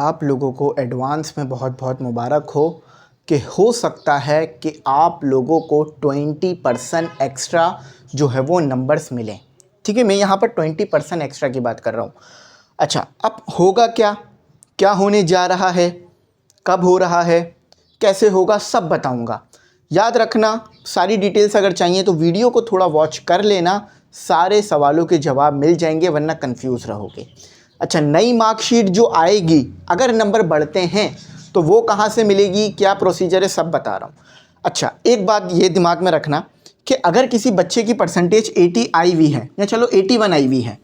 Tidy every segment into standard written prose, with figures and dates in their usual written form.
आप लोगों को एडवांस में बहुत बहुत मुबारक हो कि हो सकता है कि आप लोगों को 20% एक्स्ट्रा जो है वो नंबर्स मिलें। ठीक है, मैं यहाँ पर 20% एक्स्ट्रा की बात कर रहा हूँ। अच्छा, अब होगा क्या, क्या होने जा रहा है, कब हो रहा है, कैसे होगा, सब बताऊँगा। याद रखना, सारी डिटेल्स अगर चाहिए तो वीडियो को थोड़ा वॉच कर लेना, सारे सवालों के जवाब मिल जाएंगे, वरना कंफ्यूज रहोगे। अच्छा, नई मार्कशीट जो आएगी, अगर नंबर बढ़ते हैं तो वो कहाँ से मिलेगी, क्या प्रोसीजर है, सब बता रहा हूँ। अच्छा, एक बात ये दिमाग में रखना कि अगर किसी बच्चे की परसेंटेज 80 आई हुई है या चलो 81 आई हुई है,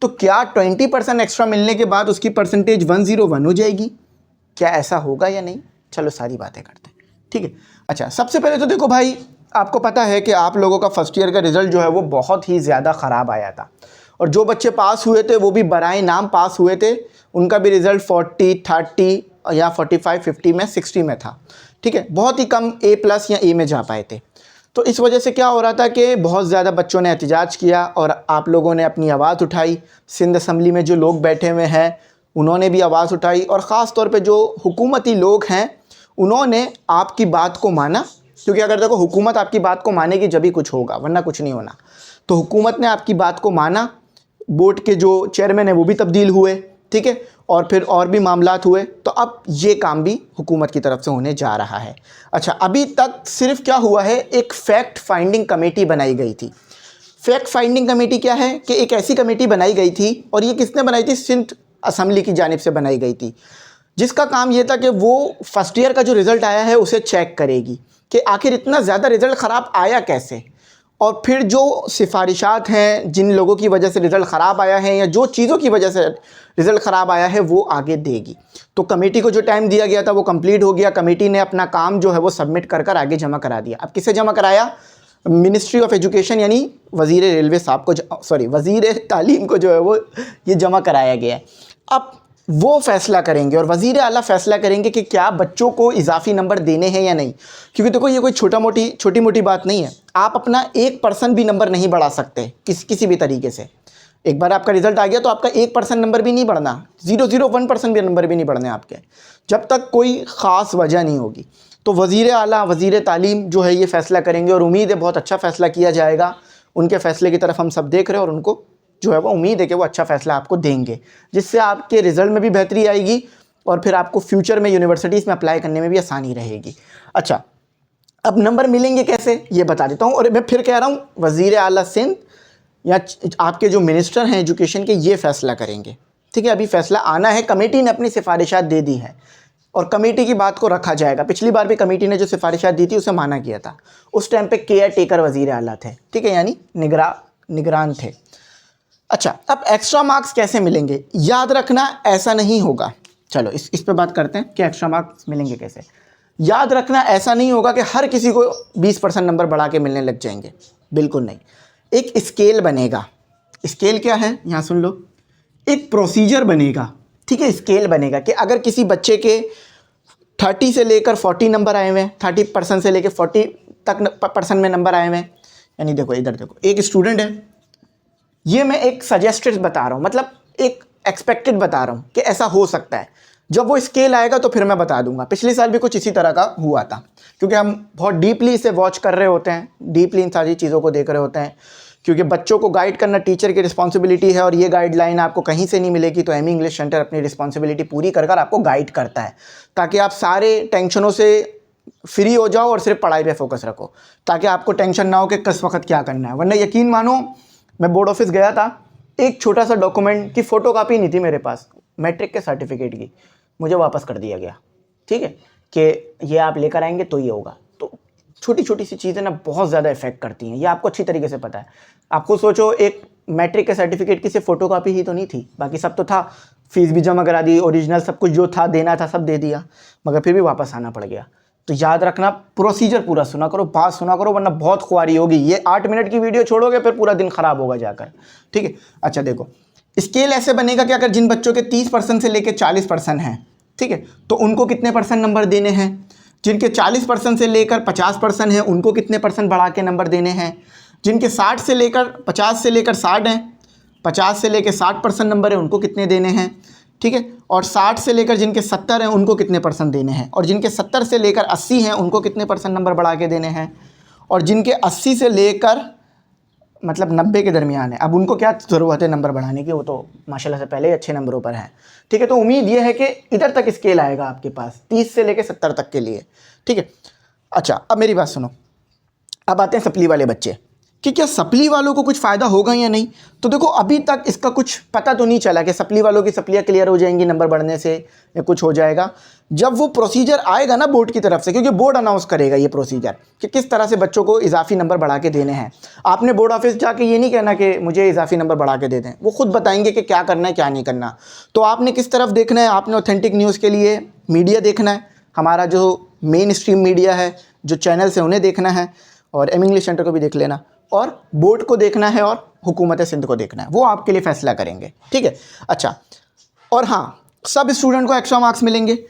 तो क्या 20% एक्स्ट्रा मिलने के बाद उसकी परसेंटेज 101 हो जाएगी? क्या ऐसा होगा या नहीं? चलो सारी बातें करते हैं, ठीक है। अच्छा, सबसे पहले तो देखो भाई, आपको पता है कि आप लोगों का फर्स्ट ईयर का रिज़ल्ट जो है वो बहुत ही ज़्यादा ख़राब आया था, और जो बच्चे पास हुए थे वो भी बराए नाम पास हुए थे। उनका भी रिज़ल्ट 40, 30 या 45, 50 में, 60 में था। ठीक है, बहुत ही कम A+ या A में जा पाए थे। तो इस वजह से क्या हो रहा था कि बहुत ज़्यादा बच्चों ने एहतजाज किया और आप लोगों ने अपनी आवाज़ उठाई। सिंध असम्बली में जो लोग बैठे हुए हैं उन्होंने भी आवाज़ उठाई, और ख़ास तौर पे जो हुकूमती लोग हैं उन्होंने आपकी बात को माना। क्योंकि अगर देखो, हुकूमत आपकी बात को मानेगी जब ही कुछ होगा, वरना कुछ नहीं होना। तो हुकूमत ने आपकी बात को माना, बोर्ड के जो चेयरमैन हैं वो भी तब्दील हुए, ठीक है, और फिर और भी मामलात हुए। तो अब ये काम भी हुकूमत की तरफ से होने जा रहा है। अच्छा, अभी तक सिर्फ क्या हुआ है, एक फैक्ट फाइंडिंग कमेटी बनाई गई थी। फैक्ट फाइंडिंग कमेटी क्या है कि एक ऐसी कमेटी बनाई गई थी, और ये किसने बनाई थी, सिंध असम्बली की जानिब से बनाई गई थी, जिसका काम ये था कि वो फर्स्ट ईयर का जो रिज़ल्ट आया है उसे चेक करेगी कि आखिर इतना ज़्यादा रिज़ल्ट ख़राब आया कैसे, और फिर जो सिफारिशात हैं जिन लोगों की वजह से रिज़ल्ट ख़राब आया है या जो चीज़ों की वजह से रिज़ल्ट ख़राब आया है वो आगे देगी। तो कमेटी को जो टाइम दिया गया था वो कंप्लीट हो गया। कमेटी ने अपना काम जो है वो सबमिट कर कर आगे जमा करा दिया। अब किसे जमा कराया? मिनिस्ट्री ऑफ एजुकेशन यानी वज़ीर रेलवे साहब को, वज़ीर तालीम को जो है वो ये जमा कराया गया है। अब वो फ़ैसला करेंगे और वज़ीर आला फ़ैसला करेंगे कि क्या बच्चों को इजाफ़ी नंबर देने हैं या नहीं। क्योंकि देखो, ये कोई छोटी मोटी बात नहीं है। आप अपना 1% भी नंबर नहीं बढ़ा सकते किसी भी तरीके से। एक बार आपका रिज़ल्ट आ गया तो आपका 1% नंबर भी नहीं बढ़ना, 0.01% भी नंबर भी नहीं बढ़ने आपके, जब तक कोई ख़ास वजह नहीं होगी। तो वज़ीर आला, वज़ीर तालीम जो है ये फ़ैसला करेंगे, और उम्मीद है बहुत अच्छा फ़ैसला किया जाएगा। उनके फ़ैसले की तरफ हम सब देख रहे हैं, और उनको जो है वो उम्मीद है कि वो अच्छा फ़ैसला आपको देंगे, जिससे आपके रिज़ल्ट में भी बेहतरी आएगी और फिर आपको फ्यूचर में यूनिवर्सिटीज़ में अप्लाई करने में भी आसानी रहेगी। अच्छा, अब नंबर मिलेंगे कैसे ये बता देता हूँ, और मैं फिर कह रहा हूँ वज़ीर आला सिंध या आपके जो मिनिस्टर हैं एजुकेशन के ये फ़ैसला करेंगे, ठीक है। अभी फ़ैसला आना है, कमेटी ने अपनी सिफारिशात दे दी है और कमेटी की बात को रखा जाएगा। पिछली बार भी कमेटी ने जो सिफारिशात दी थी उसे माना किया था। उस टाइम पे केयर टेकर वज़ीर आला थे, ठीक है, यानी निगरान थे। अच्छा, अब एक्स्ट्रा मार्क्स कैसे मिलेंगे? याद रखना, ऐसा नहीं होगा। चलो इस पे बात करते हैं कि एक्स्ट्रा मार्क्स मिलेंगे कैसे। याद रखना, ऐसा नहीं होगा कि हर किसी को 20% नंबर बढ़ा के मिलने लग जाएंगे, बिल्कुल नहीं। एक स्केल बनेगा। स्केल क्या है, यहाँ सुन लो। एक प्रोसीजर बनेगा, ठीक है, स्केल बनेगा कि अगर किसी बच्चे के 30 से लेकर 40 नंबर आए हुए हैं, 30% से लेकर 40 तक % में नंबर आए हुए हैं, यानी देखो इधर देखो, एक स्टूडेंट है, ये मैं एक सजेस्टेड बता रहा हूँ, मतलब एक एक्सपेक्टेड बता रहा हूँ कि ऐसा हो सकता है। जब वो स्केल आएगा तो फिर मैं बता दूंगा। पिछले साल भी कुछ इसी तरह का हुआ था, क्योंकि हम बहुत डीपली इसे वॉच कर रहे होते हैं, डीपली इन सारी चीज़ों को देख रहे होते हैं, क्योंकि बच्चों को गाइड करना टीचर की रिस्पॉन्सिबिलिटी है, और ये गाइडलाइन आपको कहीं से नहीं मिलेगी। तो एमी इंग्लिश सेंटर अपनी रिस्पॉन्सिबिलिटी पूरी कर कर आपको गाइड करता है, ताकि आप सारे टेंशनों से फ्री हो जाओ और सिर्फ पढ़ाई पे फोकस रखो, ताकि आपको टेंशन ना हो कि किस वक्त क्या करना है। वरना यकीन मानो, मैं बोर्ड ऑफिस गया था, एक छोटा सा डॉक्यूमेंट की फ़ोटोकॉपी नहीं थी मेरे पास, मैट्रिक के सर्टिफिकेट की, मुझे वापस कर दिया गया, ठीक है, कि ये आप लेकर आएंगे तो ये होगा। तो छोटी छोटी सी चीज़ें ना बहुत ज़्यादा इफेक्ट करती हैं, ये आपको अच्छी तरीके से पता है। आप खुद सोचो, एक मैट्रिक के सर्टिफिकेट की सिर्फ फ़ोटोकॉपी ही तो नहीं थी, बाकी सब तो था। फीस भी जमा करा दी, ओरिजिनल सब कुछ जो था देना था सब दे दिया, मगर फिर भी वापस आना पड़ गया। तो याद रखना, प्रोसीजर पूरा सुना करो, बात सुना करो, वरना बहुत खुआरी होगी। ये 8 मिनट की वीडियो छोड़ोगे फिर पूरा दिन ख़राब होगा जाकर, ठीक है। अच्छा देखो, स्केल ऐसे बनेगा कि अगर जिन बच्चों के 30% से लेकर 40% हैं, ठीक है, तो उनको कितने % नंबर देने हैं। जिनके 40% से लेकर 50% हैं उनको कितने % बढ़ा के नंबर देने हैं। जिनके 50 से लेकर 60 हैं, 50 से लेकर 60% नंबर है, उनको कितने देने हैं, ठीक है। और 60 से लेकर जिनके 70 हैं उनको कितने परसेंट देने हैं, और जिनके 70 से लेकर 80 हैं उनको कितने परसेंट नंबर बढ़ा के देने हैं, और जिनके 80 से लेकर मतलब 90 के दरमियान है, अब उनको क्या ज़रूरत है नंबर बढ़ाने की, वो तो माशाल्लाह से पहले ही अच्छे नंबरों पर हैं। ठीक है, तो उम्मीद ये है कि इधर तक स्केल आएगा आपके पास 30 से लेकर 70 तक के लिए। ठीक है, अच्छा अब मेरी बात सुनो, अब आते हैं सप्ली वाले बच्चे कि क्या सप्ली वालों को कुछ फ़ायदा होगा या नहीं। तो देखो अभी तक इसका कुछ पता तो नहीं चला कि सप्ली वालों की सप्लियाँ क्लियर हो जाएंगी नंबर बढ़ने से या कुछ हो जाएगा। जब वो प्रोसीजर आएगा ना बोर्ड की तरफ से, क्योंकि बोर्ड अनाउंस करेगा ये प्रोसीजर कि किस तरह से बच्चों को इजाफी नंबर बढ़ा के देने हैं। आपने बोर्ड ऑफिस जाके ये नहीं कहना कि मुझे इजाफी नंबर बढ़ा के दे दें, वो खुद बताएंगे कि क्या करना है क्या नहीं करना। तो आपने किस तरफ देखना है, आपने ऑथेंटिक न्यूज़ के लिए मीडिया देखना है, हमारा जो मेन स्ट्रीम मीडिया है, जो चैनल्स हैं उन्हें देखना है, और एम इंग्लिश सेंटर को भी देख लेना, और बोर्ड को देखना है, और हुकूमत सिंध को देखना है, वो आपके लिए फ़ैसला करेंगे। ठीक है, अच्छा और हाँ, सब स्टूडेंट को एक्स्ट्रा मार्क्स मिलेंगे।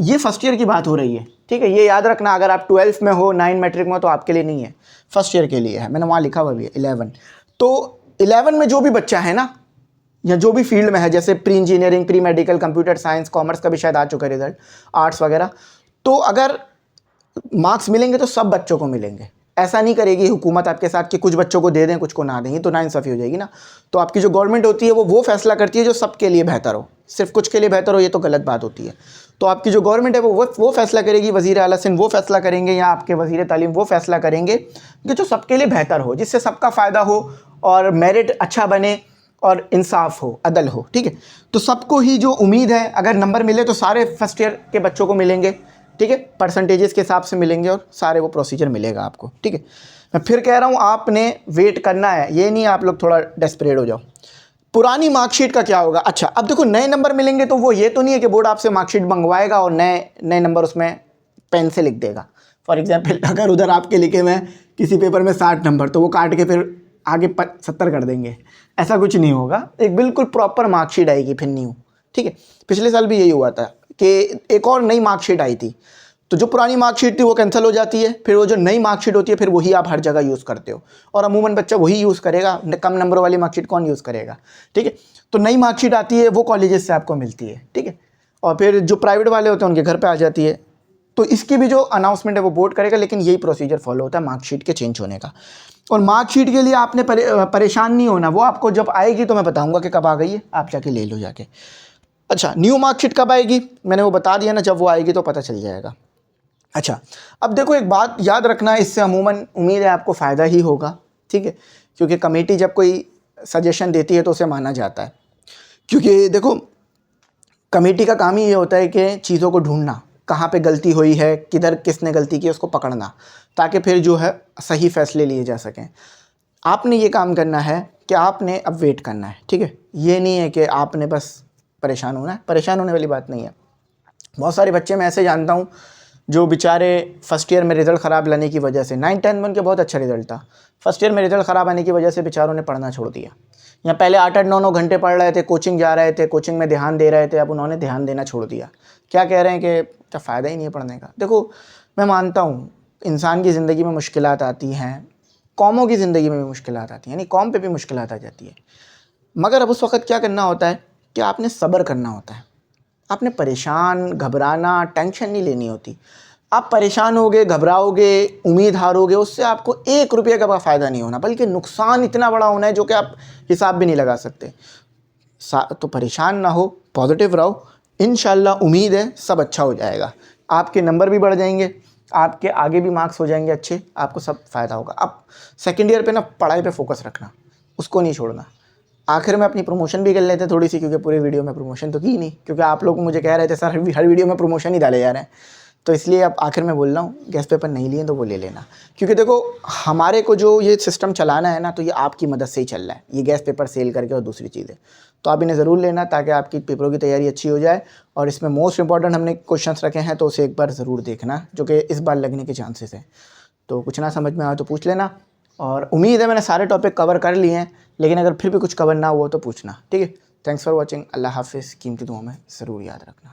ये फर्स्ट ईयर की बात हो रही है। ठीक है, ये याद रखना, अगर आप 12th में हो, 9 मैट्रिक में हो, तो आपके लिए नहीं है, फर्स्ट ईयर के लिए है। मैंने वहाँ लिखा हुआ भी है 11। तो 11 में जो भी बच्चा है ना, या जो भी फील्ड में है, जैसे pre engineering, pre medical, computer science, commerce का भी शायद आ चुका है रिजल्ट, आर्ट्स वगैरह, तो अगर मार्क्स मिलेंगे तो सब बच्चों को मिलेंगे। ऐसा नहीं करेगी हुकूमत आपके साथ कि कुछ बच्चों को दे दें कुछ को ना दें, ये तो नाइंसाफ़ी हो जाएगी ना। तो आपकी जो गवर्नमेंट होती है वो फैसला करती है जो सबके लिए बेहतर हो, सिर्फ कुछ के लिए बेहतर हो ये तो गलत बात होती है। तो आपकी जो गवर्नमेंट है वो फैसला करेगी, वज़ीर आला सिंध वो फैसला करेंगे, या आपके वज़ीर तालीम वो फैसला करेंगे कि जो सबके लिए बेहतर हो, जिससे सबका फ़ायदा हो और मेरिट अच्छा बने और इंसाफ हो, अदल हो। ठीक है, तो सबको ही जो उम्मीद है, अगर नंबर मिले तो सारे फर्स्ट ईयर के बच्चों को मिलेंगे। ठीक है, परसेंटेजेस के हिसाब से मिलेंगे और सारे वो प्रोसीजर मिलेगा आपको। ठीक है, मैं फिर कह रहा हूँ आपने वेट करना है, ये नहीं आप लोग थोड़ा डेस्परेट हो जाओ। पुरानी मार्कशीट का क्या होगा? अच्छा अब देखो नए नंबर मिलेंगे तो वो ये तो नहीं है कि बोर्ड आपसे मार्कशीट मंगवाएगा और नए नंबर उसमें पेन से लिख देगा। फॉर एग्जाम्पल अगर उधर आपके लिखे हुए किसी पेपर में 60 नंबर, तो वो काट के फिर आगे 70 कर देंगे, ऐसा कुछ नहीं होगा। एक बिल्कुल प्रॉपर मार्कशीट आएगी फिर न्यू। ठीक है, पिछले साल भी यही हुआ था कि एक और नई मार्कशीट आई थी, तो जो पुरानी मार्कशीट थी वो कैंसिल हो जाती है, फिर वो जो नई मार्कशीट होती है फिर वही आप हर जगह यूज़ करते हो, और अमूमन बच्चा वही यूज़ करेगा, कम नंबर वाली मार्कशीट कौन यूज़ करेगा। ठीक है, तो नई मार्कशीट आती है वो कॉलेजेस से आपको मिलती है। ठीक है, और फिर जो प्राइवेट वाले होते हैं उनके घर पर आ जाती है। तो इसकी भी जो अनाउंसमेंट है वो बोर्ड करेगा, लेकिन यही प्रोसीजर फॉलो होता है मार्कशीट के चेंज होने का। और मार्कशीट के लिए आपने परेशान नहीं होना, वो आपको जब आएगी तो मैं बताऊँगा कि कब आ गई है, आप जाके ले लो जाके। अच्छा न्यू मार्कशीट कब आएगी मैंने वो बता दिया ना, जब वो आएगी तो पता चल जाएगा। अच्छा अब देखो एक बात याद रखना, इससे अमूमन उम्मीद है आपको फ़ायदा ही होगा। ठीक है, क्योंकि कमेटी जब कोई सजेशन देती है तो उसे माना जाता है, क्योंकि देखो कमेटी का काम ही ये होता है कि चीज़ों को ढूंढना, कहाँ पे गलती हुई है, किधर किसने गलती की, उसको पकड़ना, ताकि फिर जो है सही फैसले लिए जा सकें। आपने ये काम करना है कि आपने अब वेट करना है। ठीक है, ये नहीं है कि आपने बस परेशान होना है, परेशान होने वाली बात नहीं है। बहुत सारे बच्चे मैं ऐसे जानता हूँ जो बेचारे फर्स्ट ईयर में रिज़ल्ट ख़राब लाने की वजह से, 9-10 में उनके बहुत अच्छा रिज़ल्ट था, फर्स्ट ईयर में रिज़ल्ट ख़राब आने की वजह से बेचारों ने पढ़ना छोड़ दिया। या पहले 8-8, 9-9 घंटे पढ़ रहे थे, कोचिंग जा रहे थे, कोचिंग में ध्यान दे रहे थे, अब उन्होंने ध्यान देना छोड़ दिया। क्या कह रहे हैं कि क्या फ़ायदा ही नहीं है पढ़ने का। देखो मैं मानता हूँ इंसान की ज़िंदगी में मुश्किलात आती हैं, कौमों की ज़िंदगी में भी मुश्किलात आती हैं, यानी कौम पे भी मुश्किलात आ जाती है, मगर अब उस वक़्त क्या करना होता है कि आपने सब्र करना होता है। आपने परेशान, घबराना, टेंशन नहीं लेनी होती। आप परेशान होगे, घबराओगे, उम्मीद हारोगे, उससे आपको 1 रुपये का फ़ायदा नहीं होना, बल्कि नुकसान इतना बड़ा होना है जो कि आप हिसाब भी नहीं लगा सकते। तो परेशान ना हो, पॉजिटिव रहो, इंशाल्लाह उम्मीद है सब अच्छा हो जाएगा। आपके नंबर भी बढ़ जाएंगे, आपके आगे भी मार्क्स हो जाएंगे अच्छे, आपको सब फ़ायदा होगा। अब सेकेंड ईयर पे ना पढ़ाई पे फोकस रखना, उसको नहीं छोड़ना। आखिर में अपनी प्रमोशन भी कर लेते हैं थोड़ी सी, क्योंकि पूरी वीडियो में प्रमोशन तो की नहीं, क्योंकि आप लोग मुझे कह रहे थे सर हर वीडियो में प्रमोशन ही डाले जा रहे हैं, तो इसलिए अब आखिर में बोल रहा हूँ गैस पेपर नहीं लिए तो वो ले लेना। क्योंकि देखो हमारे को जो ये सिस्टम चलाना है ना, तो ये आपकी मदद से ही चल रहा है, ये गैस पेपर सेल करके और दूसरी चीज़ें, तो आप इन्हें ज़रूर लेना ताकि आपकी पेपरों की तैयारी अच्छी हो जाए। और इसमें मोस्ट इंपॉर्टेंट हमने क्वेश्चंस रखे हैं, तो उसे एक बार ज़रूर देखना, जो कि इस बार लगने के चांसेस हैं। तो कुछ ना समझ में आए तो पूछ लेना, और उम्मीद है मैंने सारे टॉपिक कवर कर लिए हैं, लेकिन अगर फिर भी कुछ कवर ना हुआ तो पूछना। ठीक है, थैंक्स फॉर वॉचिंग, अल्लाह हाफिज़। कीमती दुआ में ज़रूर याद रखना।